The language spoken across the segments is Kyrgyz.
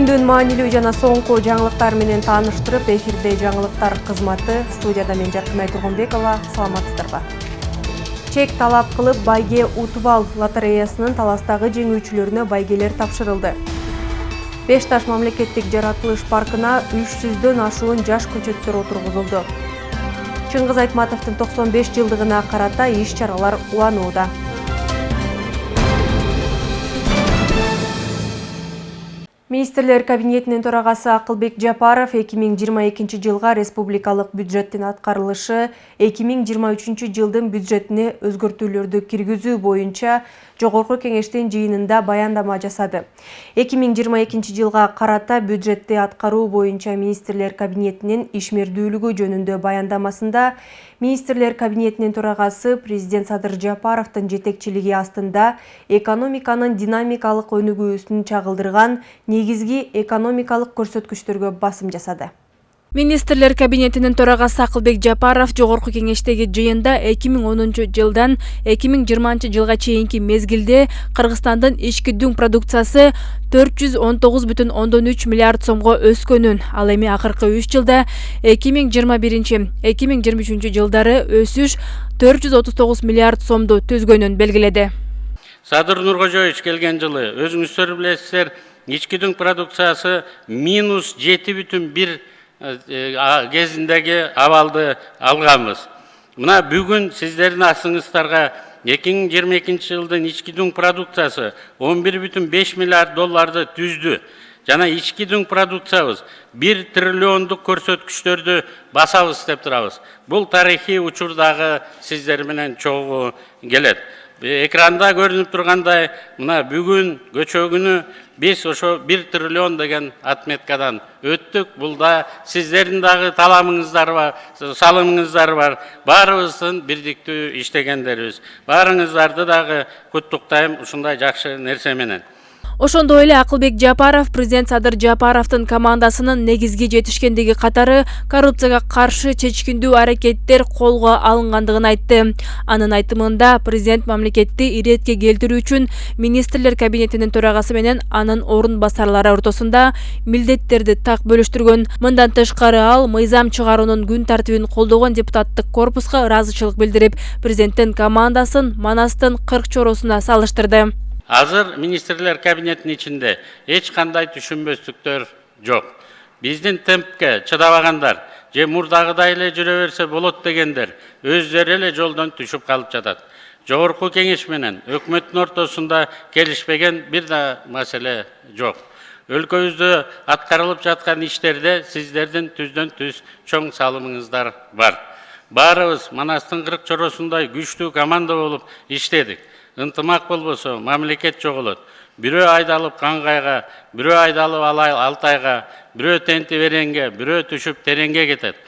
Күндүн маанилүү жана соңку жаңылыктар менен тааныштырып, эфирде жаңылыктар кызматы, студияда мен Жаркынай Тургунбекова. Саламатсыздарбы? Чек талап кылып байге утуп ал лотереясынын таластагы жеңүүчүлөрүнө байгелер тапшырылды. Бешташ мамлекеттик жаратылыш паркына 300дөн ашуун жаш көчөттөр отургузулду. Чыңгыз Айтматовдун 95 жылдыгына карата иш-чаралар уланууда. Министрлер кабинетинин төрагасы Акылбек Жапаров 2022 жылга республикалык бюджеттин аткарылышы 2023 жылдын бюджетине өзгөртүүлөрдү киргизүү боюнча Жогорку кеңештин жыйынында баяндама жасады. 2022 жылга карата бюджетти аткаруу боюнча министрлер кабинетинин ишмердүүлүгү жөнүндө баяндамасында министрлер кабинетинин төрагасы президент Садыр Жапаровдун жетекчилиги астында экономиканын динамикалык өнүгүүсүн чагылдырган негизги экономикалык көрсөткүчтөргө басым жасады. Министрлер кабинетинин төрагасы Акылбек Жапаров Жогорку кеңештеги жыйында 2010 жылдан 2020 жылга чейинки мезгилде Кыргызстандын ички дүң продукциясы 419,3 миллиард сомго өскөнүн, ал эми акыркы 3 жылда 2021-2023 жылдары өсүш 439 миллиард сомду түзгөнүн белгиледи. Садыр Нуркожоевич келген жылы өзүңүздөр билесиздер, ички дүң продукциясы минус 7,1 кезиндеги абалды алганбыз. Мына бүгүн сиздердин астыңыздарга 2022 жылдын ички дүң продукциясы 11,5 миллиард долларды түздү. Жана ички дүң продукциябыз 1 триллиондук көрсөткүчтөрдү басабыз деп турабыз. Бул тарыхый учурдагы сиздер менен чогуу келет. Экранда көрүнүп тургандай, мына бүгүн көчөгүнү биз ошо 1 триллион деген отметкадан өттүк. Бул да сиздердин дагы таламыңыздар бар, салымыңыздар бар. Баарыбыздын бирдиктүү иштегендерибиз. Баарыңыздарды дагы куттуктайм ушундай жакшы нерсе менен. Ошондой эле Акылбек Жапаров президент Садыр Жапаровдун командасынын негизги жетишкендиги катары коррупцияга каршы чечкиндүү аракеттер колго алынгандыгын айтты. Анын айтымында президент мамлекетти иретке келтирүү үчүн министрлер кабинетинин төрагасы менен анын орун басарлары ортосунда милдеттерди так бөлүштүргөн. Мындан тышкары ал мыйзам чыгаруунун күн тартибин колдогон депутаттык корпуска ыраазычылык билдирип, президенттин командасын Манастын 40 чоросуна салыштырды. Азыр министрлер кабинетинин ичинде эч кандай түшүнбөстүктөр жок. Биздин темпке чыдабагандар же мурдагыдай эле жүрө берсе болот дегендер өздөрү эле жолдон түшүп калып жатат. Жогорку кеңеш менен өкмөттүн ортосунда келишпеген бир да маселе жок. Өлкөбүздө аткарылып жаткан иштерде сиздердин түздөн түз чоң салымыңыздар бар. Баарыбыз Манастын 40 чоросундай күчтүү команда болуп иштедик. Ынтымак болбосо мамлекет жоголот. Бирөө айдалып Кангайга, бирөө айдалып Алтайга, бирөө Тенти Веренге, бирөө түшүп Тереңге кетет.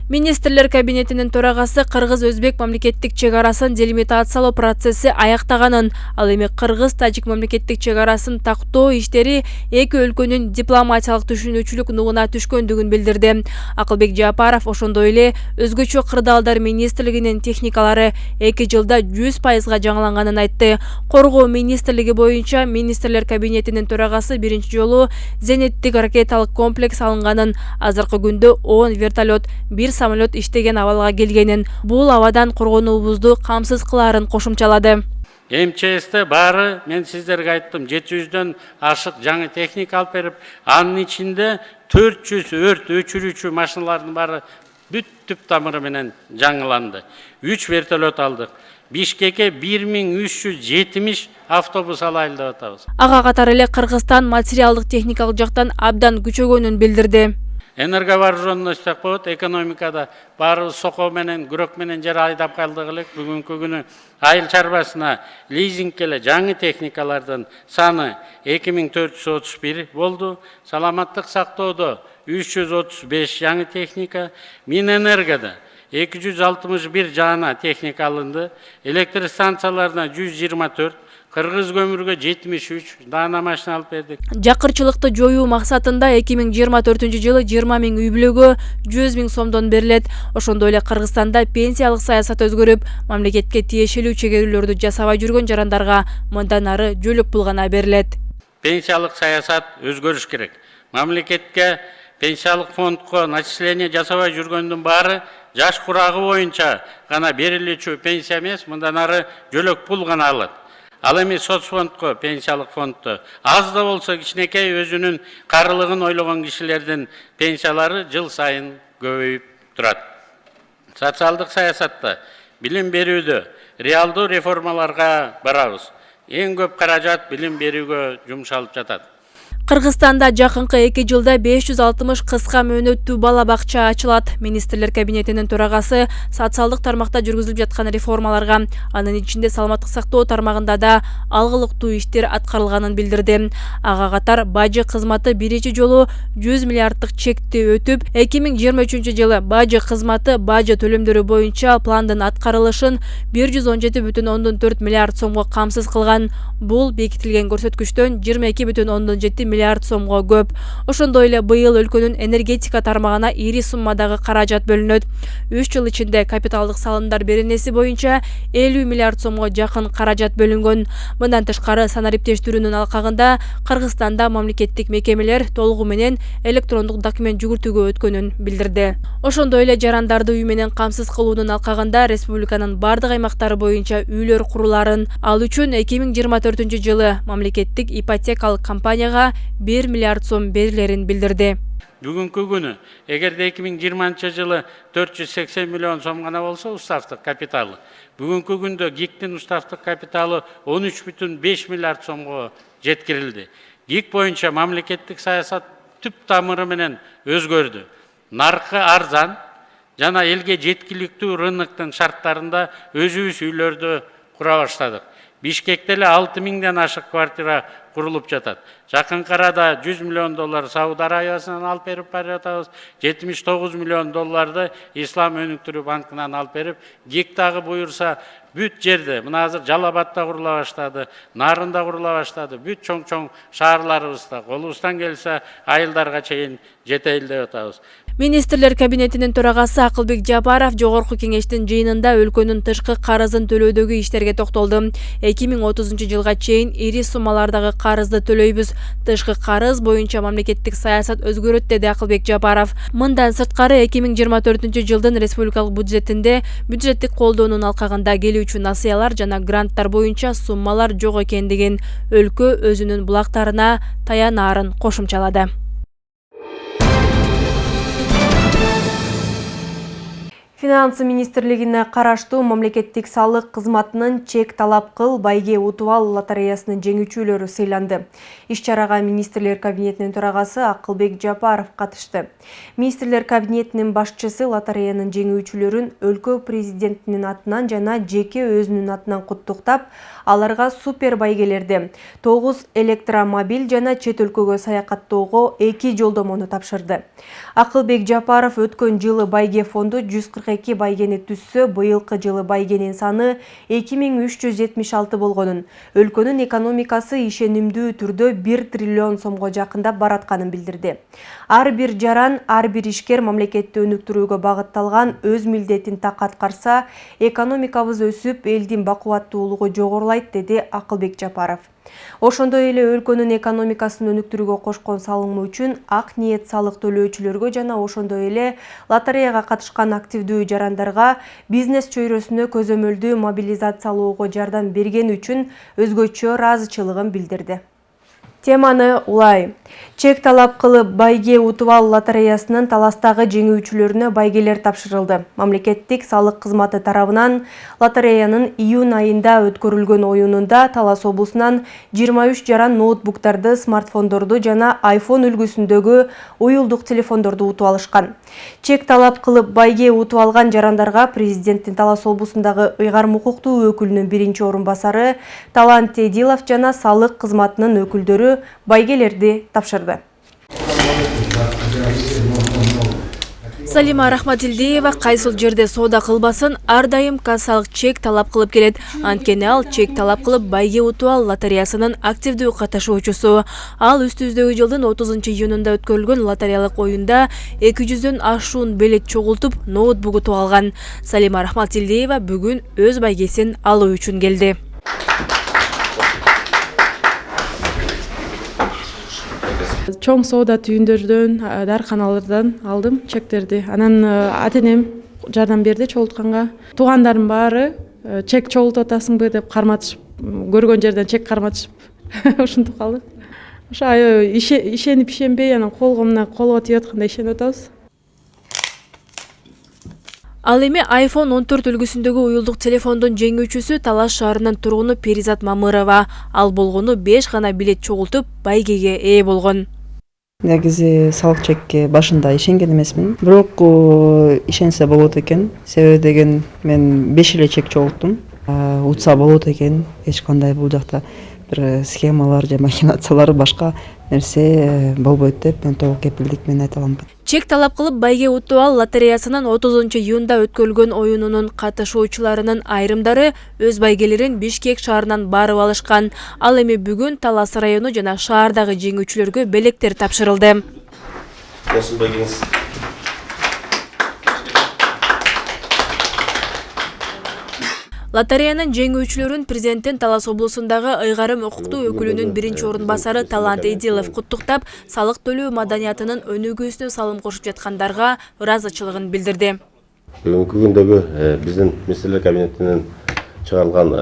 Министрлер кабинетинин төрагасы Кыргыз-Өзбек мамлекеттик чек арасын делимитациялоо процесси аяктаганын, ал эми Кыргыз-Тажик мамлекеттик чек арасын тактоо иштери эки өлкөнүн дипломатиялык түшүнүүчүлүк нугуна түшкөндүгүн билдирди. Акылбек Жапаров ошондой эле өзгөчө кырдаалдар министрлигинин техникалары 2 жылда 100% жаңыланганын айтты. Коргоо министрлиги боюнча министрлер кабинетинин төрагасы биринчи жолу зениттик ракеталык комплекс алынганын, азыркы күндө 10 вертолет, 1 самолет иштеген абалга келгенин, бул абадан коргонуубузду камсыз кылаарын кошумчалады. МЧС'те баары, мен сиздерге айттым, 700дөн ашык жаңы техника алып берип, анын ичинде 400 өрт өчүрүүчү машиналардын баары бүт түп тамыры менен жаңыланды. 3 вертолет алдык. Бишкекке 1370 автобус алайлы деп атабыз. Ага катары эле Кыргызстан материалдык техникалык жактан абдан күчөгөнүн билдирди. Энерговооруженность так болот, экономикада баарыбыз сокоо менен, күрөк менен жер айдап калдык элек. Бүгүнкү күнү айыл чарбасына лизингке эле жаңы техникалардын саны 2431 болду. Саламаттык сактоодо 335 жаңы техника, Минэнергода 261 жаңы техника алынды, электр станцияларына 124, Кыргыз көмүргө 73 даана машина алып бердик. Жакырчылыкты жоюу максатында 2024 жылы 20 000 үй бүлөгө 100 000 сомдон берилет. Ошондой эле Кыргызстанда пенсиялык саясат өзгөрүп, мамлекетке тиешелүү чегерүүлөрдү жасабай жүргөн жарандарга мындан ары жөлөк пул гана берилет. Пенсиялык саясат өзгөрүш керек. Мамлекетке пенсиялык фондко начисление жасабай жүргөндүн баары жаш курагы боюнча гана берилүүчү пенсия эмес, мындан ары жөлөк пул гана алат. Ал эми соцфондко, пенсиялык фондто аз да болсо кичинекей өзүнүн карылыгын ойлогон кишилердин пенсиялары жыл сайын көбөйүп турат. Социалдык саясатта, билим берүүдө реалдуу реформаларга барабыз. Эң көп каражат билим берүүгө жумшалып жатат. Кыргызстанда жакынкы 2 жылда 560 кыска мөөнөттүү бала бакча ачылат. Министрлер кабинетинин төрагасы социалдык тармакта жүргүзүлүп жаткан реформаларга, анын ичинде саламаттык сактоо тармагында да алгылыктуу иштер аткарылганын билдирди. Ага катар бажы кызматы биринчи жолу 100 миллиарддык чекти өтүп, 2023 жылы бажы кызматы бажы төлөмдөрү боюнча пландын аткарылышын 117,4 миллиард сомго камсыз кылган. Бул бекитилген көрсөткүчтөн 22,7 миллиард сомго көп. Ошондой эле быйыл өлкөнүн энергетика тармагына ири суммадагы каражат бөлүнөт. 3 жыл ичинде капиталдык салымдар беренеси боюнча 50 миллиард сомго жакын каражат бөлүнгөн. Мындан тышкары санариптештирүүнүн алкагында Кыргызстанда мамлекеттик мекемелер толугу менен электрондук документ жүгүртүүгө өткөнүн билдирди. Ошондой эле жарандарды үй менен камсыз кылуунун алкагында республиканын бардык аймактары боюнча үйлөр куруларын, ал үчүн 2024 жылы мамлекеттик ипотекалык компанияга 1 миллиард сом берилерин билдирди. Бүгүнкү күнү эгерде 2020 жылы 480 миллион сом гана болсо уставдык капиталы, бүгүнкү күндө ГИКтин уставдык капиталы 13,5 миллиард сомго жеткирилди. ГИК боюнча мамлекеттик саясат түп тамыры менен өзгөрдү. Наркы арзан жана элге жеткиликтүү рыноктун шарттарында өзүбүз үйлөрдү кура баштадык. Бишкекте эле 6000ден ашык квартира курулуп жатат. Жакынкы арада 100 миллион доллар Сауд Арабиясынан алып берип баратабыз. 79 миллион долларды Ислам өнүктүрүү банкынан алып берип, ГИК дагы буйрса бүт жерде, мына азыр Жалал Абадта курула баштады, Нарында курула баштады, бүт чоң-чоң шаарларыбызда колубуздан келсе айылдарга чейин жетейин деп атабыз. Министрлер кабинетинин төрагасы Акылбек Жапаров жогорку кеңештин жыйынында өлкөнүн тышкы карызын төлөөдөгү иштерге токтолду. 2030 жылга чейин ири суммалардагы карызды төлөйбүз. Тышкы карыз боюнча мамлекеттик саясат өзгөрөт, деди Акылбек Жапаров. Мындан сырткары 2024 жылдын республикалык бюджетинде бюджеттик колдоонун алкагында келүүчү насыялар жана гранттар боюнча суммалар жок экендигин, өлкө өзүнүн булактарына таянарын кошумчалады. Финансы министрлигине караштуу мамлекеттик салык кызматынын чек талап кыл байге утуп ал лотереясынын жеңүүчүлөрү сыйланды. Иш-чарага министрлер кабинетинин төрагасы Акылбек Жапаров катышты. Министрлер кабинетинин башчысы лотереянын жеңүүчүлөрүн өлкө президентинин атынан жана жеке өзүнүн атынан куттуктап, аларга супер байгелерди, 9 электромобиль жана чет өлкөгө саякаттоого 2 жолдомону тапшырды. Акылбек Жапаров өткөн жылы байге фонду 142 байгени түзсө, быйылкы жылы байгенин саны 2376 болгонун, өлкөнүн экономикасы ишенимдүү түрдө 1 триллион сомго жакындап баратканын билдирди. Ар бир жаран, ар бир ишкер мамлекетти өнүктүрүүгө багытталган өз милдетин так аткарса, экономикабыз өсүп, элдин бакубаттуулугу жогорулайт, деди Акылбек Жапаров. Ошондой эле өлкөнүн экономикасын өнүктүрүүгө кошкон салымы үчүн ак ниет салык төлөөчүлөргө жана ошондой эле лотереяга катышкан активдүү жарандарга бизнес чөйрөсүнө көзөмөлдүү мобилизациялоого жардам бергени үчүн өзгөчө ыраазычылыгын билдирди. Теманы улай. Чек талап кылып байге утуп ал лотереясынын таластагы жеңүүчүлөрүнө байгелер тапшырылды. Мамлекеттик салык кызматы тарабынан лотереянын июнь айында өткөрүлгөн оюнунда Талас облусунан 23 жаран ноутбуктарды, смартфондорду жана iPhone үлгүсүндөгү уюлдук телефондорду утуп алышкан. Чек талап кылып байге утуп алган жарандарга президенттин Талас облусундагы ыйгарым укуктуу өкүлүнүн биринчи орун басары Талант Тедилов жана салык кызматынын өкүлдөрү байгелерди тапшырды. Салима Рахматилдиева кайсыл жерде соода кылбасын ар дайым кассалык чек талап кылып келет. Анткени ал чек талап кылып байге утуп ал лотереясынын активдүү катышуучусу. Ал үстүбүздөгү жылдын 30 июнунда өткөрүлгөн лотереялык оюнда 200дөн ашуун билет чогултуп, ноутбук утуп алган. Салима Рахматилдиева бүгүн өз байгесин алуу үчүн келди. Чоң соода түйүндөрдөн, дарканалардан алдым чектерди. Анан ата-энем жардам берди чогултканга. Туугандарым баары чек чогултуп атасыңбы деп карматышып, көргөн жерден чек карматышып ушинтип калды. Ошо ишенип ишенбей анан колго тийип аткандай ишенип атабыз. Ал эми iPhone 14 үлгүсүндөгү уюлдук телефондун жеңүүчүсү Талас шаарынын тургуну Перизат Мамырова. Ал болгону 5 гана билет чогултуп, байгеге ээ болгон. Негизи салык чекке башында ишенген эмесмин. Бирок ишенсе болот экен. Себеби деген мен 5 эле чек чогулттум. Утса болот экен. Эч кандай бул жакта бир схемалар же махинациялар башка нерсе болбойт деп мен толук кепилдик менен айта алам. Чек талап кылып байге утуп ал лотереясынын 30-июнда өткөрүлгөн оюнунун катышуучуларынын айрымдары өз байгелерин Бишкек шаарынан барып алышкан. Ал эми бүгүн Талас району жана шаардагы жеңүүчүлөргө белектер тапшырылды. Болсын байгеңиз. Лотереянын жеңүүчүлөрүн президенттин Талас облусундагы ыйгарым укуктуу өкүлүнүн биринчи орун басары Талант Эдилов куттуктап, салык төлөө маданиятынын өнүгүүсүнө салым кошуп жаткандарга ыраазычылыгын билдирди. Бүгүнкү күндөгү биздин министрлер кабинетинен чыгарылган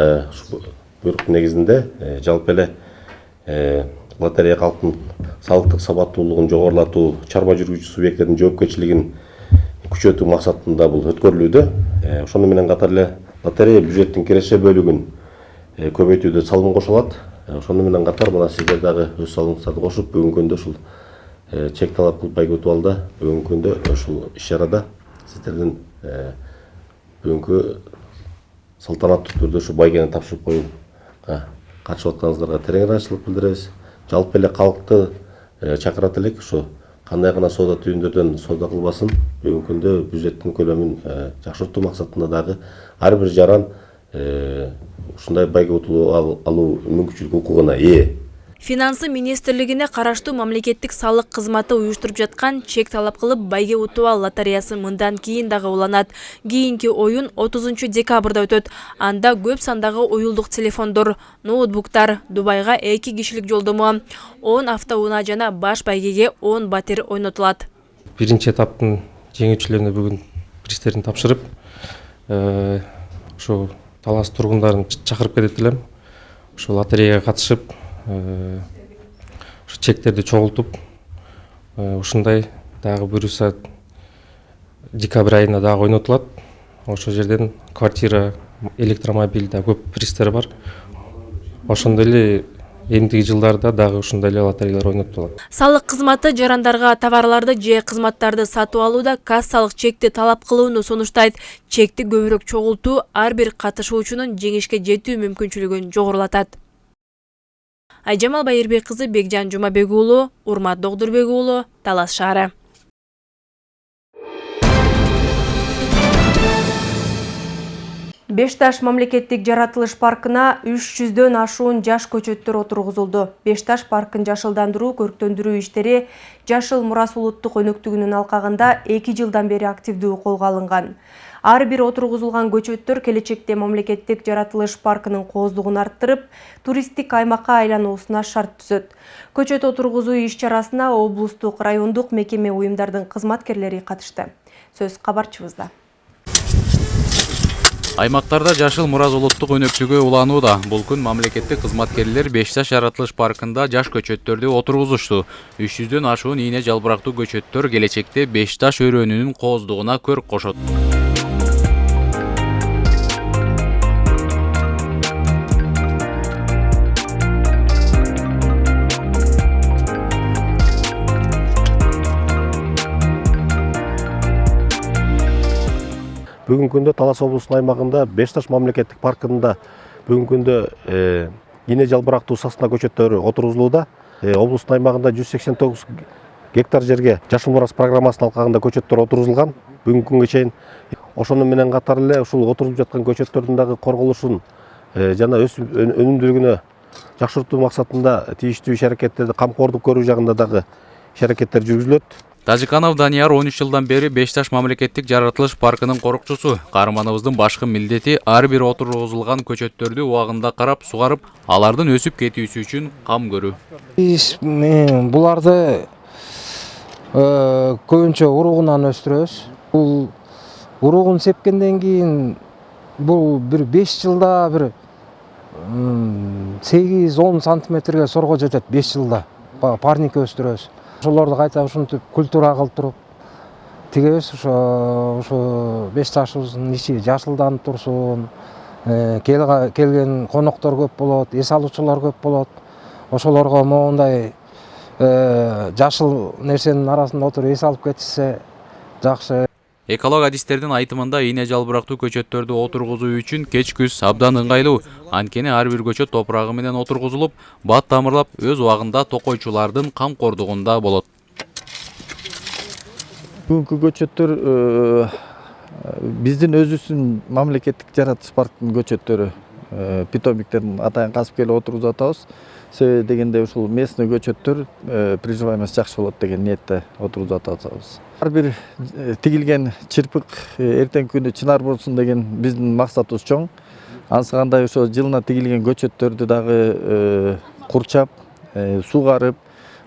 буйрук негизинде жалпы эле лотерея калктын салыктык сабаттуулугун жогорулатуу, чарба жүргүзүүчү субъекттердин жоопкерчилигин күчөтүү максатында бул өткөрүлүүдө. Ошону менен катар эле лотерея бюджеттин киреше бөлүгүн көбөйтүүдө салым кошулат. Ошону менен катар мына сиздер дагы өз салымыңыздарды кошуп, бүгүнкү күндө ушул чек талап кылып байге утуп алды. Бүгүнкү күндө ушул иш-чарада сиздердин бүгүнкү салтанаттуу түрдө ушу байгени тапшырып коюуга катышып атканыңыздарга терең ыраазычылык билдиребиз. Жалпы эле калкты чакырат элек ушу кандай гана соода түйүндөрдөн соода кылбасын, бүгүнкү күндө бюджеттин көлөмүн жакшыртуу максатында дагы ар бир жаран ушундай байге утулуп алуу мүмкүнчүлүк укугуна ээ. Финансы министрлигине караштуу мамлекеттик салык кызматы уюштуруп жаткан чек талап кылып байге утуп ал лотереясы мындан кийин дагы уланат. Кийинки оюн 30-декабрда өтөт. Анда көп сандагы уюлдук телефондор, ноутбуктар, Дубайга 2 кишилик жолдомо, 10 автоунаа жана баш байгеге 10 батир ойнотулат. Биринчи этаптын жеңүүчүлөрүнө бүгүн приздерин тапшырып, ушу Талас тургундарын чакырып кетет элем. Ушу лотереяга катышып, ушу чектерди чогултуп, ушундай дагы буюрса декабрь айында дагы ойнотулат. Ошол жерден квартира, электромобиль да көп приздер бар. Ошондой эле эмдиги жылдарда дагы ушундай эле лотереялар ойнотулат. Салык кызматы жарандарга товарларды же кызматтарды сатып алууда кассалык чекти талап кылууну сунуштайт. Чекти көбүрөөк чогултуу ар бир катышуучунун жеңишке жетүү мүмкүнчүлүгүн жогорулатат. Айжамал Байырбек кызы, Бекжан Жумабек уулу, Урмат Догдурбек уулу, Талас шаары. Бешташ мамлекеттик жаратылыш паркына 300дөн ашуун жаш көчөттөр отургузулду. Бешташ паркын жашылдандыруу, көрктөндүрүү иштери Жашыл Мурас улуттук өнөктүгүнүн алкагында 2 жылдан бери активдүү колго алынган. Ар бир отургузулган көчөттөр келечекте мамлекеттик жаратылыш паркынын кооздугун арттырып, туристтик аймакка айлануусуна шарт түзөт. Көчөт отургузуу иш-чарасына облустук, райондук мекеме уюмдардын кызматкерлери катышты. Сөз кабарчыбызда. Аймактарда Жашыл Мурас улуттук өнөктүгү уланууда. Бул күн мамлекеттик кызматкерлер Бешташ жаратылыш паркында жаш көчөттөрдү отургузушту. 300дөн ашуун ийне жалбырактуу көчөттөр келечекте Бешташ өрөөнүнүн кооздугуна көрк кошот. Бүгүнкү күндө Талас облусунун аймагында Бешташ мамлекеттик паркында бүгүнкү күндө ийне жалбырактуу сасна көчөттөрү отургузулууда. Облустун аймагында 189 гектар жерге Жашыл Мурас программасынын алкагында көчөттөр отургузулган. Бүгүнкү күнгө чейин ошону менен катар эле ушул отурулуп жаткан көчөттөрдүн дагы корголушун жана өз өнүмдүүлүгүнө жакшыртуу максатында тийиштүү иш-аракеттерди камкордук көрүү жагында дагы иш-аракеттер жүргүзүлөт. Тажиканов Данияр 13 жылдан бери Бешташ мамлекеттик жаратылыш паркынын корукчусу. Каарманыбыздын башкы милдети ар бир отургузулган көчөттөрдү убагында карап, сугарып, алардын өсүп кетүүсү үчүн кам көрүү. Буларды көбүнчө уругунан өстүрөбүз. Бул уругун сепкенден кийин бул бир 5 жылда бир 8-10 сантиметрге сорго жетет 5 жылда. Парник өстүрөбүз. Ошолорду кайта ушинтип культура кылып туруп тигебиз. Ошо Бешташыбыздын ичи жашылданып турсун. Келген коноктор көп болот, эс алуучулар көп болот. Ошолорго моундай жашыл нерсенин арасында отуруп эс алып кетишсе жакшы. Эколог адистердин айтымында ийне жалбырактуу көчөттөрдү отургузуу үчүн кеч күз абдан ыңгайлуу. Анткени ар бир көчөт топурагы менен отургузулуп, бат тамырлап, өз убагында токойчулардын камкордугунда болот. Бүгүнкү көчөттөр биздин өзүбүздүн мамлекеттик жаратылыш парктын көчөттөрү. Питомниктердин атайын касып келип отургузуп атабыз. Себеби дегенде ушул местный көчөттөр приживаемость жакшы болот деген ниетте отургузуп атабыз. Ар бир тигилген чырпык эртеңки күнү чынар болсун деген биздин максатыбыз чоң. Ансыгандай ошо жылына тигилген көчөттөрдү дагы курчап, сугарып,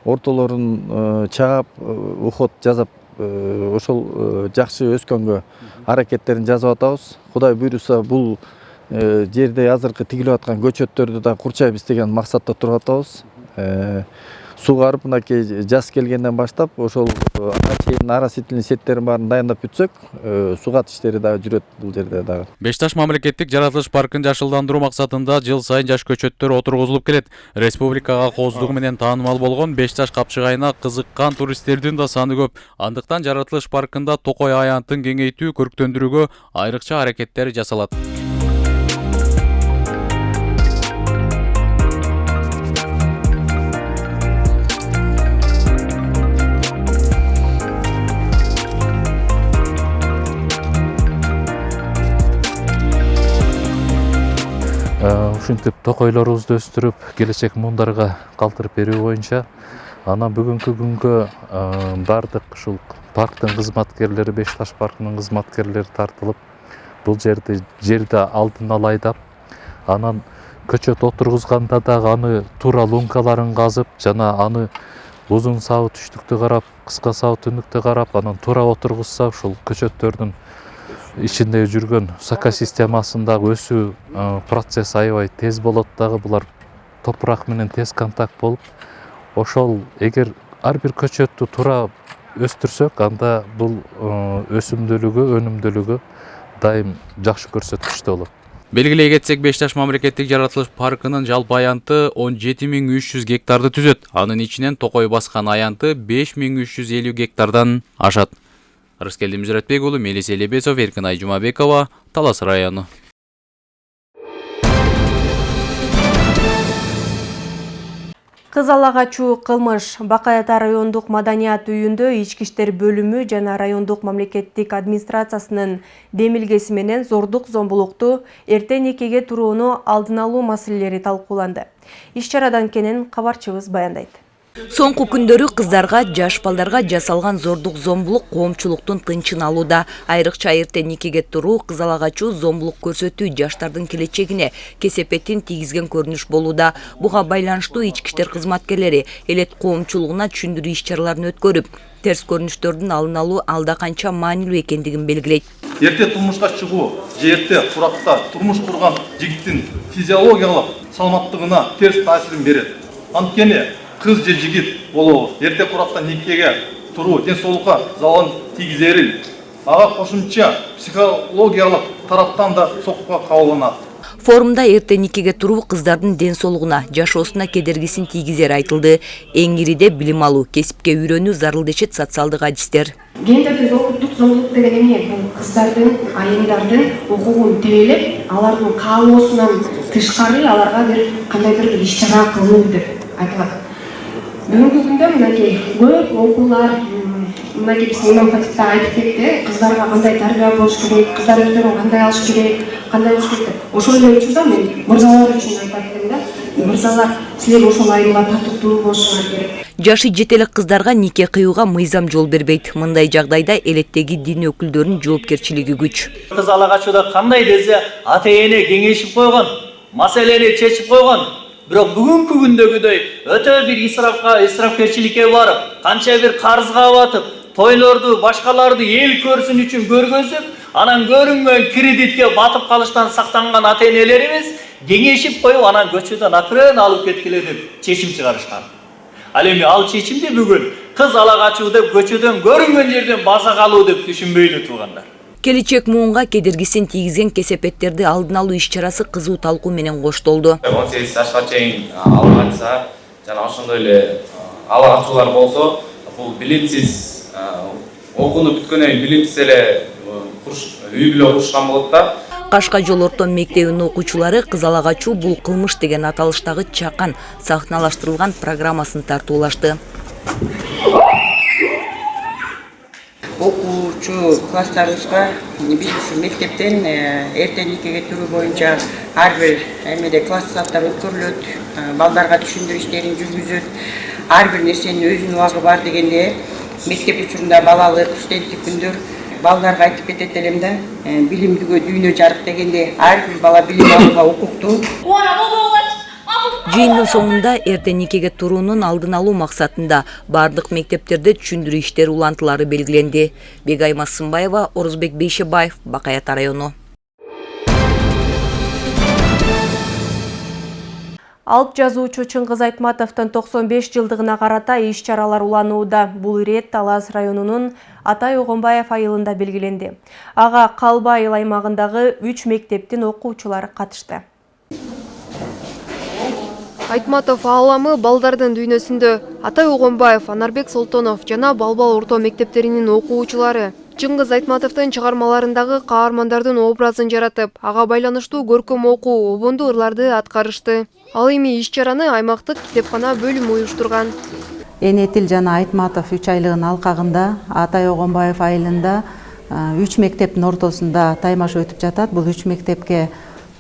ортолорун чаап, уход жасап, ошол жакшы өскөнгө аракеттерин жасап атабыз. Кудай буйруса бул жерде азыркы тигилип аткан көчөттөрдү да курчайбыз деген максатта туруп атабыз. Сугарып, мынакей жаз келгенден баштап ошол араситилин сеттерин баарын дайындап бүтсөк, сугат иштери дагы жүрөт бул жерде дагы. Бешташ мамлекеттик жаратылыш паркын жашылдандыруу максатында жыл сайын жаш көчөттөр отургузулуп келет. Республикага кооздугу менен таанымал болгон Бешташ капчыгайына кызыккан туристтердин да саны көп. Андыктан жаратылыш паркында токой аянтын кеңейтүү, көрктөндүрүүгө айрыкча аракеттер жасалат. Ушинтип токойлорубузду өстүрүп, келечек муундарга калтырып берүү боюнча анан бүгүнкү күнгө бардык ушул парктын кызматкерлери, Бешташ паркынын кызматкерлери тартылып, бул жерди алдын ала айдап, анан көчөт отургузганда дагы аны туура лункаларын казып, жана аны узун сабыт түштүктү карап, кыска сабыт түнүктү карап, анан туура отургузса, ушул көчөттөрдүн ичинде жүргөн сока системасындагы өсүү процесси аябай тез болот дагы. Булар топурак менен тез контакт болуп, ошол эгер ар бир көчөттү туура өстүрсөк, анда бул өсүмдүүлүгү, өнүмдүүлүгү дайым жакшы көрсөткүчтө болот. Белгилей кетсек, Бешташ мамлекеттик жаратылыш паркынын жалпы аянты 17300 гектарды түзөт. Анын ичинен токой баскан аянты 5350 гектардан ашат. Рыскелди Мужратбек уулу, Мелис Элебесов, Эркинай Жумабекова, Талас району. Кыз ала качуу кылмыш. Бакай Ата райондук маданият үйүндө ички иштер бөлүмү жана райондук мамлекеттик администрациясынын демилгеси менен зордук зомбулукту, эрте никеге турууну алдын алуу маселелери талкууланды. Иш-чарадан кенен кабарчыбыз баяндайт. Соңку күндөрү кыздарга, жаш балдарга жасалган зордук зомбулук коомчулуктун тынчын алууда. Айрыкча эрте никеге туруу, кыз ала качуу, зомбулук көрсөтүү жаштардын келечегине кесепетин тийгизген көрүнүш болууда. Буга байланыштуу ички иштер кызматкерлери элет коомчулугуна түшүндүрүү иш-чараларын өткөрүп, терс көрүнүштөрдүн алдын алуу алда канча маанилүү экендигин белгилейт. Эрте турмушка чыгуу же эрте куракта турмуш курган жигиттин физиологиялык саламаттыгына терс таасирин берет. Анткени кыз же жигит болобу эрте куракта никеге туруу ден соолукка залалын тийгизери, ага кошумча психологиялык тараптан да соккуга кабылганат. Форумда эрте никеге туруу кыздардын ден соолугуна, жашоосуна кедергисин тийгизери айтылды. Эң ириде билим алуу, кесипке үйрөнүү зарыл дешет социалдык адистер. Гендердик зомбулук деген эмне? Бул кыздардын, айымдардын укугун тебелеп, алардын каалоосунан тышкары аларга бир кандайдыр бир иш-чара кылуу деп айтылат. Бүгүнкү күндө мынакей көп окуулар, мынакей биздин имам хатипте айтып кетти, кыздарга кандай тарбия болуш керек, кыздар өздөрүн кандай алыш керек, кандай болуш керек деп. Ошол эле учурда мен мырзалар үчүн айтат элем да. мырзалар, силер ошол айымга татыктуу болушуңар керек. Жашы жете элек кыздарга нике кыюуга мыйзам жол бербейт. Мындай жагдайда элеттеги дин өкүлдөрүнүн жоопкерчилиги күч. Кыз ала качууда кандай дезе ата-эне кеңешип койгон, маселени чечип койгон. Бирок бүгүнкү күндөгүдөй өтө бир исрафкерчиликке барып, канча бир карызга батып, тойлорду, башкаларды эл көрсүн үчүн көргөзүп, анан көрүнгөн кредитке батып калыштан сактанган ата-энелерибиз кеңешип коюп, анан көчөдөн акырын алып кеткиле деп чечим чыгарышкан. Ал эми ал чечимди бүгүн кыз ала качуу деп көчөдөн көрүнгөн жерден база калуу деп түшүнбөйлү туугандар. Келечек муунга кедергисин тийгизген кесепеттерди алдын алуу иш-чарасы кызуу талкуу менен коштолду. 18 жашка чейин ала качса, жана ошондой эле ала качуулар болсо, бул билимсиз окууну бүткөндөн кийин билимсиз эле үй бүлө курушкан болот да. Кашка жол орто мектебинин окуучулары кыз ала качуу бул кылмыш деген аталыштагы чакан сахналаштырылган программасын тартуулашты. Окуучу класстарыбызга биз ушу мектептен эртең никеге туруу боюнча ар бир эмеде класс сааттар өткөрүлөт, балдарга түшүндүрүү иштерин жүргүзөт. Ар бир нерсенин өзүнүн убагы бар дегенде мектеп учурунда балалык, студенттик күндөр балдарга айтып кетет элем да, билимдүүгө дүйнө жарык дегенде ар бир бала билим алууга укуктуу. Жыйындын соңунда эртең никеге туруунун алдын алуу максатында бардык мектептерде түшүндүрүү иштери улантылары белгиленди. Бегайма Сымбаева, Орузбек Бейшебаев, Бакай Ата району. Алып жазуучу Чыңгыз Айтматовдун 95 жылдыгына карата иш-чаралар уланууда. Бул ирет Талас районунун Атай Огонбаев айылында белгиленди. Ага Калба айыл аймагындагы 3 мектептин окуучулары катышты. Айтматов ааламы балдардын дүйнөсүндө. Атай Огонбаев, Анарбек Солтонов жана Балбал орто мектептеринин окуучулары. Чыңгыз Айтматовдун чыгармаларындагы каармандардын образын жаратып, ага байланыштуу көркөм окуу, обондуу ырларды аткарышты. Ал эми иш-чараны аймактык китепкана бөлүмү уюштурган. Энетил жана Айтматов 3 айлыгынын алкагында Атай Огонбаев айылында 3 мектептин ортосунда таймаш өтүп жатат. Бул 3 мектепке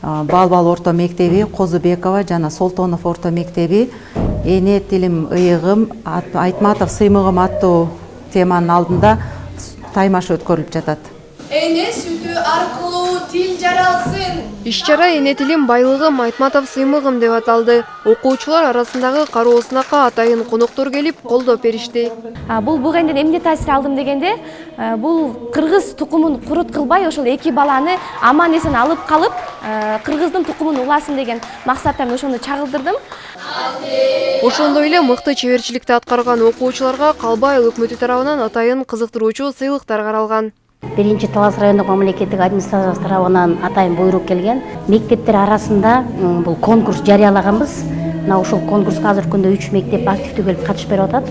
Балбал орто мектеби, Козубекова жана Солтонов орто мектеби Энетилим ыйыгым, Айтматов сыймыгым аттуу теманын алдында таймаш өткөрүлүп жатат. Эне сүтү аркылуу тил жаралсын. Иш-чара Энетилим байлыгым, Айтматов сыймыгым деп аталды. Окуучулар арасындагы кароосунакка атайын коноктор келип колдоп беришти. Бул бугенден эмне таасир алдым дегенде, бул кыргыз тукумун курут кылбай, ошол эки баланы аман эсен алып калып, кыргыздын тукумун уласын деген максаттан ошону чагылдырдым. Ошондой эле мыкты чеберчиликти аткарган окуучуларга Калба айыл өкмөтү тарабынан атайын кызыктыруучу сыйлыктар каралган. Биринчи Талас райондук мамлекеттик администрациясы тарабынан атайын буйрук келген. Мектептер арасында бул конкурс жарыялаганбыз. Мына ушул конкурска азыркы күндө 3 мектеп активдүү келип катышып берип атат.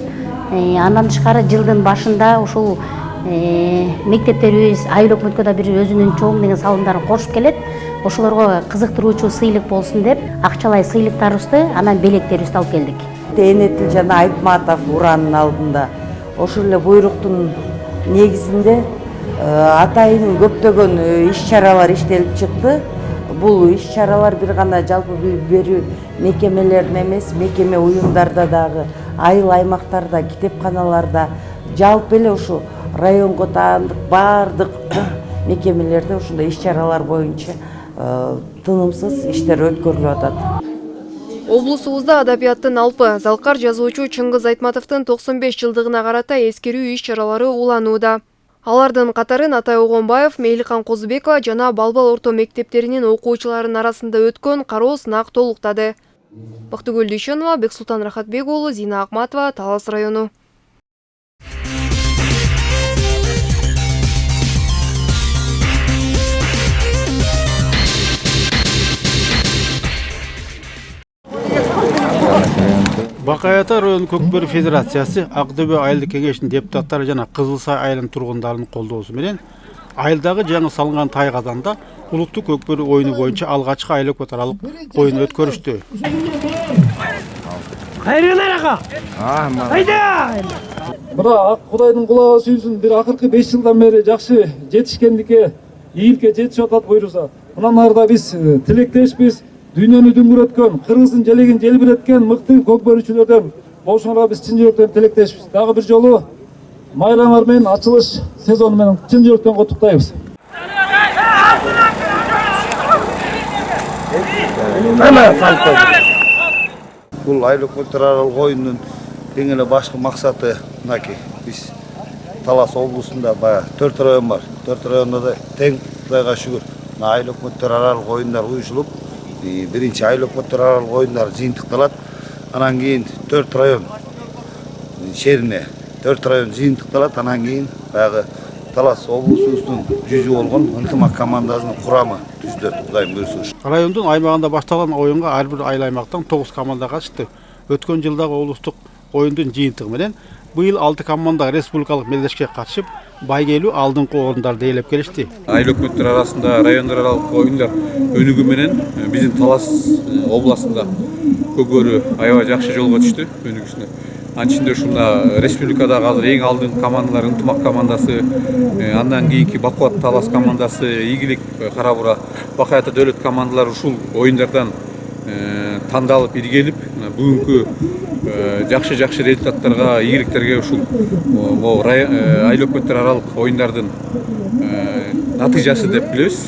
Андан тышкары жылдын башында ушул мектептерибиз айыл өкмөткө да бир өзүнүн чоң деген салымдарын кошуп келет. Ошолорго кызыктыруучу сыйлык болсун деп акчалай сыйлыктарыбызды анан белектерибизди алып келдик. Энетил жана Айтматов уранын алдында ошол эле буйруктун негизинде атайын көптөгөн иш-чаралар иштелип чыкты. Бул иш-чаралар бир гана жалпы берүү мекемелерин эмес, мекеме уюмдарда дагы, айыл аймактарда, китепканаларда, жалпы эле ушу районго таандык бардык мекемелерде ушундай иш-чаралар боюнча тынымсыз иштер өткөрүлүп атат. Облусубузда адабияттын алпы залкар жазуучу Чыңгыз Айтматовдун 95 жылдыгына карата эскерүү иш-чаралары уланууда. Алардын катарын Атай Огонбаев, Мейликан Козубекова жана Балбал орто мектептеринин окуучуларынын арасында өткөн кароо сынак толуктады. Бактыгүл Дүйшөнова, Бексултан Рахатбек уулу, Зина Акматова, Талас району. Бакай Ата району Көкбөрү Федерациясы Ак-Дөбө айылдык кеңешинин депутаттары жана Кызылсай айылынын тургундарынын колдоосу менен айылдагы жаңы салынган тай казанда улуттук Көкбөрү оюну боюнча алгачкы айыл өкмөт аралык оюн өткөрүштү. Кайрыңар ага. Кайда? Мына Кудайдын кулагы сүйсүн, бир акыркы 5 жылдан бери жакшы жетишкендикке, ийгиликке жетишип атат буйруса. Мындан арда биз тилектешпиз. дүйнөнү дүңгүрөткөн, кыргыздын желегин желбиреткен мыкты көкбөрүчүлөрдөн болушуңарга биз чын жүрөктөн тилектешпиз. Дагы бир жолу майрамыңар менен ачылыш сезону менен чын жүрөктөн куттуктайбыз. Бул айлык өкмөттөр аралык оюндун эң эле башкы максаты мынакей. Биз Талас облусунда баягы 4 район бар. 4 районда да тең Кудайга шүгүр. Айлык өкмөттөр аралык оюндар уюшулуп, биринчи айлык өкмөттөр аралык оюндар жыйынтыкталат. Анан кийин 4 район шерине 4 район жыйынтыкталат. Анан кийин баягы Талас облусубуздун жүзү болгон ынтымак командасынын курамы түзүлөт. Кудайым буйрса. Райондун аймагында башталган оюнга ар бир айыл аймактан 9 команда катышты. Өткөн жылдагы улустук оюндун жыйынтыгы менен быйыл 6 команда республикалык мелдешке катышып, байгелүү алдыңкы орундарды ээлеп келишти. Айыл өкмөттөр арасында райондор аралык оюндар өнүгүү менен биздин Талас областында көкбөрү аябай жакшы жолго түштү өнүгүүсүнө. Анын ичинде ушунда республикадагы азыр эң алдыңкы командалар ынтымак командасы, андан кийинки Бакубат Талас командасы, Ийгилик Кара Бура, Бакаята Дөөлөт командалары ушул оюндардан тандалып иргелип, бүгүнкү жакшы результаттарга, ийгиликтерге ушул айыл өкмөттөр аралык оюндардын натыйжасы деп билебиз.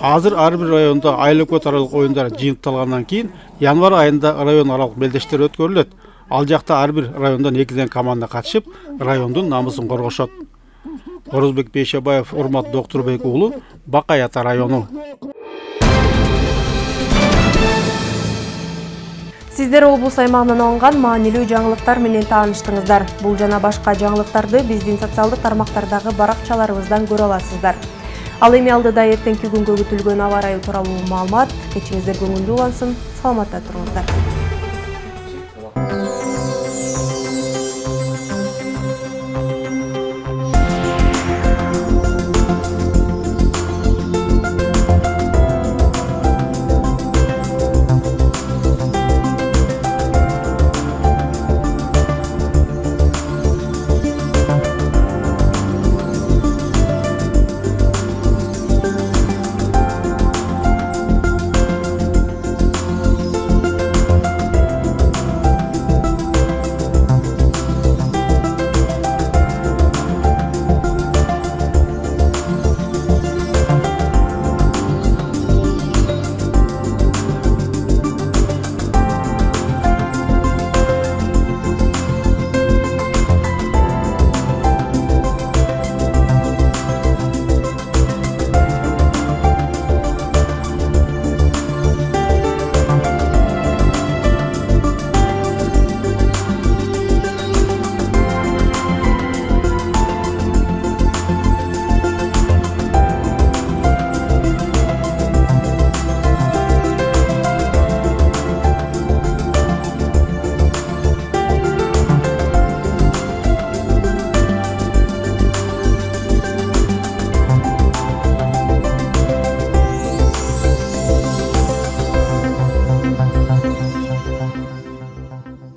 Азыр ар бир районда айыл өкмөт аралык оюндар жыйынтыкталгандан кийин январь айында район аралык белдештер өткөрүлөт. Ал жакта ар бир райондан 2 команда катышып, райондун намысын коргошот. Орозбек Бейшебаев, Урмат Доктурбек уулу, Бакаята району. Сиздер облус аймагынан алынган маанилүү жаңылыктар менен тааныштыңыздар. Бул жана башка жаңылыктарды биздин социалдык тармактардагы баракчаларыбыздан көрө аласыздар. Ал эми алдыда эртеңки күнгө күтүлгөн аба ырайы тууралуу маалымат. Кечиңиздер көңүлдүү улансын. Саламатта туруңуздар.